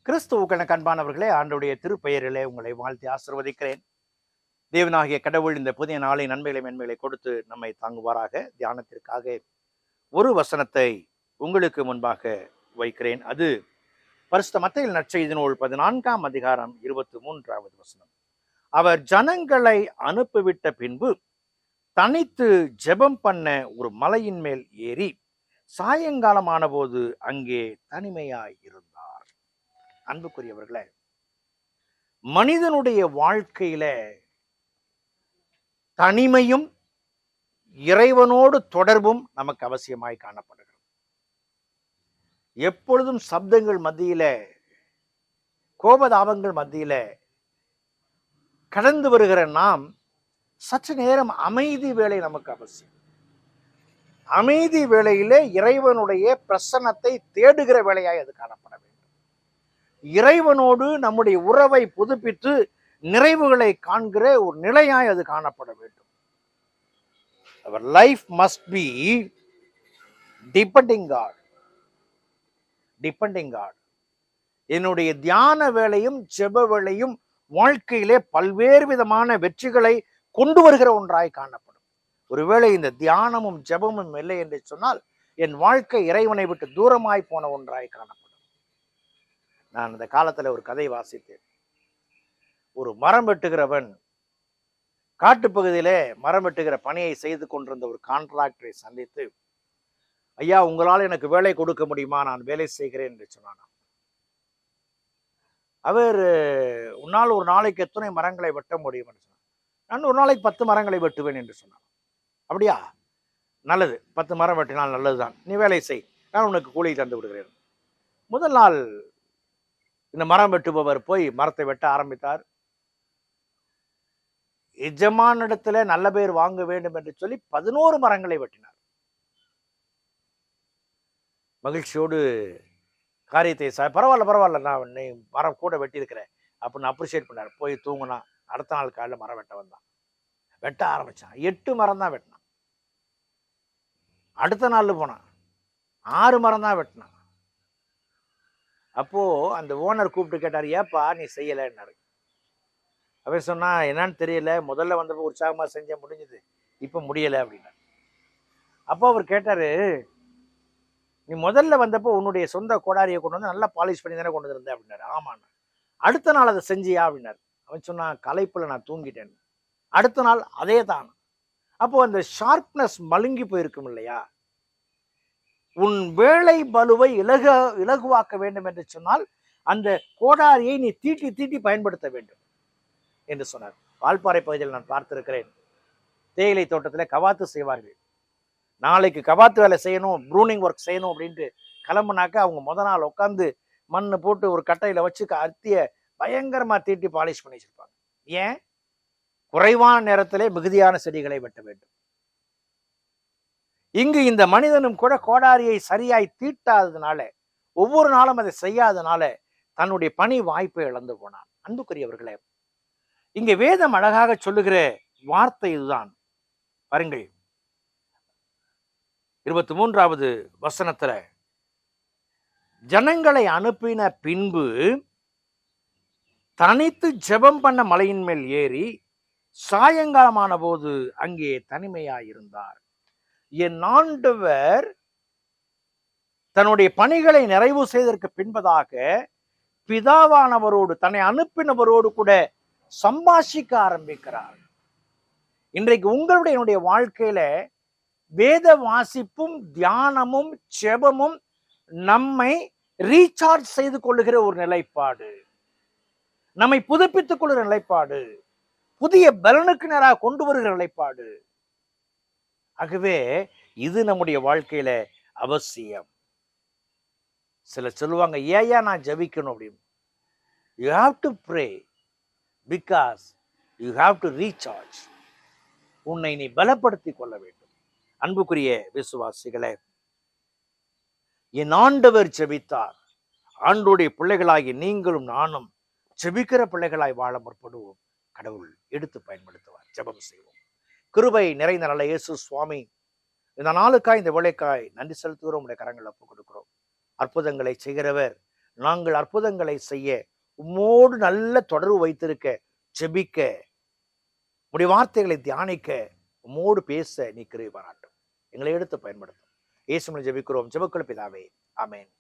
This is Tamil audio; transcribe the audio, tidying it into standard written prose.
கிறிஸ்துவுக்கான கண்பானவர்களே, ஆண்டவருடைய திருப்பெயரிலே உங்களை வாழ்த்தி ஆசீர்வதிக்கிறேன். தேவனாகிய கடவுள் இந்த புதிய நாளை நன்மைகளை மென்மைகளை கொடுத்து நம்மை தாங்குவாராக. தியானத்திற்காக ஒரு வசனத்தை உங்களுக்கு முன்பாக வைக்கிறேன். அது பரிசுத்த மத்தேயு நற்செய்தி நூல் 14ஆம் அதிகாரம் 23வது வசனம். அவர் ஜனங்களை அனுப்பிவிட்ட பின்பு தனித்து ஜெபம் பண்ண ஒரு மலையின் மேல் ஏறி சாயங்காலமான போது அங்கே தனிமையாய் இருந்தார். அன்புக்குரியவர்களே, மனிதனுடைய வாழ்க்கையில தனிமையும் இறைவனோடு தொடர்பும் நமக்கு அவசியமாய் காணப்படுகிறது. எப்பொழுதும் சப்தங்கள் மத்தியில, கோபதாபங்கள் மத்தியில கடந்து வருகிற நாம் சற்று நேரம் அமைதி வேலை நமக்கு அவசியம். அமைதி வேளையிலே இறைவனுடைய பிரசன்னத்தை தேடுகிற வேலையாய் அது காணப்பட வேண்டும். இறைவனோடு நம்முடைய உறவை புதுப்பித்து நிறைவுகளை காண்கிற ஒரு நிலையாய் அது காணப்பட வேண்டும். Our life must be depending God. என்னுடைய தியான வேலையும் ஜெப வேலையும் வாழ்க்கையிலே பல்வேறு விதமான வெற்றிகளை கொண்டு வருகிற ஒன்றாய் காணப்படும். ஒருவேளை இந்த தியானமும் ஜெபமும் இல்லை என்று சொன்னால் என் வாழ்க்கை இறைவனை விட்டு தூரமாய் போன ஒன்றாய் காணப்படும். நான் இந்த காலத்துல ஒரு கதை வாசித்தேன். ஒரு மரம் வெட்டுகிறவன் காட்டுப்பகுதியிலே மரம் வெட்டுகிற பணியை செய்து கொண்டிருந்த ஒரு கான்ட்ராக்டரை சந்தித்து, ஐயா, உங்களால் எனக்கு வேலை கொடுக்க முடியுமா, நான் வேலை செய்கிறேன் என்று சொன்னான். அவர், உன்னால் ஒரு நாளைக்கு எத்தனை மரங்களை வெட்ட முடியும் என்று சொன்னார். நான் ஒரு நாளைக்கு 10 மரங்களை வெட்டுவேன் என்று சொன்னான். அப்படியா, நல்லது, 10 மரம் வெட்டினால் நல்லதுதான், நீ வேலை செய், நான் உனக்கு கூலி தந்து விடுகிறேன். முதல் நாள் இந்த மரம் வெட்டுபவர் போய் மரத்தை வெட்ட ஆரம்பித்தார். எஜமானிடத்துல நல்ல பேர் வாங்க வேண்டும் என்று சொல்லி 11 மரங்களை வெட்டினார். மகிழ்ச்சியோடு காரியத்தை பரவாயில்ல, நான் நீ மரம் கூட வெட்டியிருக்கிறேன் அப்படின்னு அப்ரிஷியேட் பண்ணார். போய் தூங்கினா. அடுத்த நாள் காலையில் மரம் வெட்ட வந்தான். வெட்ட ஆரம்பிச்சான். 8 மரம் தான் வெட்டினான். அடுத்த நாள் போனான், 6 மரம் தான் வெட்டினான். அப்போ அந்த ஓனர் கூப்பிட்டு கேட்டார், ஏப்பா நீ செய்யலைன்னாரு. அவர் சொன்னா, என்னன்னு தெரியல, முதல்ல வந்தப்போ உற்சாகமா செஞ்ச முடிஞ்சது, இப்ப முடியலை அப்படின்னாரு. அப்போ அவர் கேட்டாரு, நீ முதல்ல வந்தப்போ உன்னுடைய சொந்த கோடாரியை கொண்டு வந்து நல்லா பாலிஷ் பண்ணி தானே கொண்டு வந்திருந்தேன் அப்படின்னாரு. ஆமாண்ணா. அடுத்த நாள் அதை செஞ்சியா அப்படின்னாரு. அவன் சொன்னான், களைப்புல நான் தூங்கிட்டேன். அடுத்த நாள் அதே தான். அப்போ அந்த ஷார்ப்னஸ் மழுங்கி போயிருக்கும் இல்லையா? உன் வேலை பலுவை இலகுவாக்க வேண்டும் என்று சொன்னால் அந்த கோடாரியை நீ தீட்டி தீட்டி பயன்படுத்த வேண்டும் என்று சொன்னார். வால்பாறை பகுதியில் நான் பார்த்திருக்கிறேன். தேயிலை தோட்டத்தில் கவாத்து செய்வார்கள். நாளைக்கு கவாத்து வேலை செய்யணும், ப்ரூனிங் ஒர்க் செய்யணும் அப்படின்ட்டு கிளம்புனாக்க அவங்க முதல் நாள் உட்காந்து மண்ணு போட்டு ஒரு கட்டையில வச்சு அத்திய பயங்கரமா தீட்டி பாலிஷ் பண்ணி வச்சிருப்பாங்க. ஏன்? குறைவான நேரத்திலே மிகுதியான செடிகளை வெட்ட வேண்டும். இங்கு இந்த மனிதனும் கூட கோடாரியை சரியாய் தீட்டாததுனால, ஒவ்வொரு நாளும் அதை செய்யாதனால தன்னுடைய பணி வாய்ப்பை இழந்து போனான். அன்புக்குரியவர்களே, இங்க வேதம் அழகாக சொல்லுகிற வார்த்தை இதுதான். பாருங்கள், 23வது வசனத்துல, ஜனங்களை அனுப்பின பின்பு தனித்து ஜெபம் பண்ண மலையின் மேல் ஏறி சாயங்காலமான போது அங்கே தனிமையாயிருந்தார். என் ஆண்டவர் தன்னுடைய பணிகளை நிறைவு செய்ததற்கு பின்பதாக பிதாவானவரோடு, தன்னை அனுப்பினவரோடு கூட சம்பாஷிக்க ஆரம்பிக்கிறார். இன்றைக்கு உங்களுடைய என்னுடைய வாழ்க்கையில வேத வாசிப்பும் தியானமும் ஜெபமும் நம்மை ரீசார்ஜ் செய்து கொள்ளுகிற ஒரு நிலைப்பாடு, நம்மை புதுப்பித்துக் கொள்ளுகிற நிலைப்பாடு, புதிய பலனுக்கு நேராக கொண்டு வருகிற நிலைப்பாடு. ஆகவே இது நம்முடைய வாழ்க்கையில அவசியம். சிலர் சொல்லுவாங்க, ஏயா நான் ஜெபிக்கணும் அப்படின்னு. You have to pray because you have to recharge. உன்னை நீ பலப்படுத்திக் கொள்ள வேண்டும். அன்புக்குரிய விசுவாசிகளே, என் ஆண்டவர் ஜெபித்தார். ஆண்டோடைய பிள்ளைகளாகி நீங்களும் நானும் ஜெபிக்கிற பிள்ளைகளாய் வாழ முற்படுவோம். கடவுள் எடுத்து பயன்படுத்துவார். ஜெபம் செய்வோம். கிருபை நிறைந்த நல்ல இயேசு சுவாமி, இந்த நாளுக்காய், இந்த வேலைக்காய் நன்றி செலுத்துகிறோம். உடைய கரங்கள் ஒப்புக் கொடுக்கிறோம். அற்புதங்களை செய்கிறவர், நாங்கள் அற்புதங்களை செய்ய உம்மோடு நல்ல தொடர்பு வைத்திருக்க, ஜெபிக்க, உடைய வார்த்தைகளை தியானிக்க, உம்மோடு பேச நீ கிருபை பாராட்டும். எங்களை எடுத்து பயன்படுத்தும். இயேசுவில் ஜெபிக்கிறோம் ஜெபக்குள்ள பிதாவே, ஆமென்.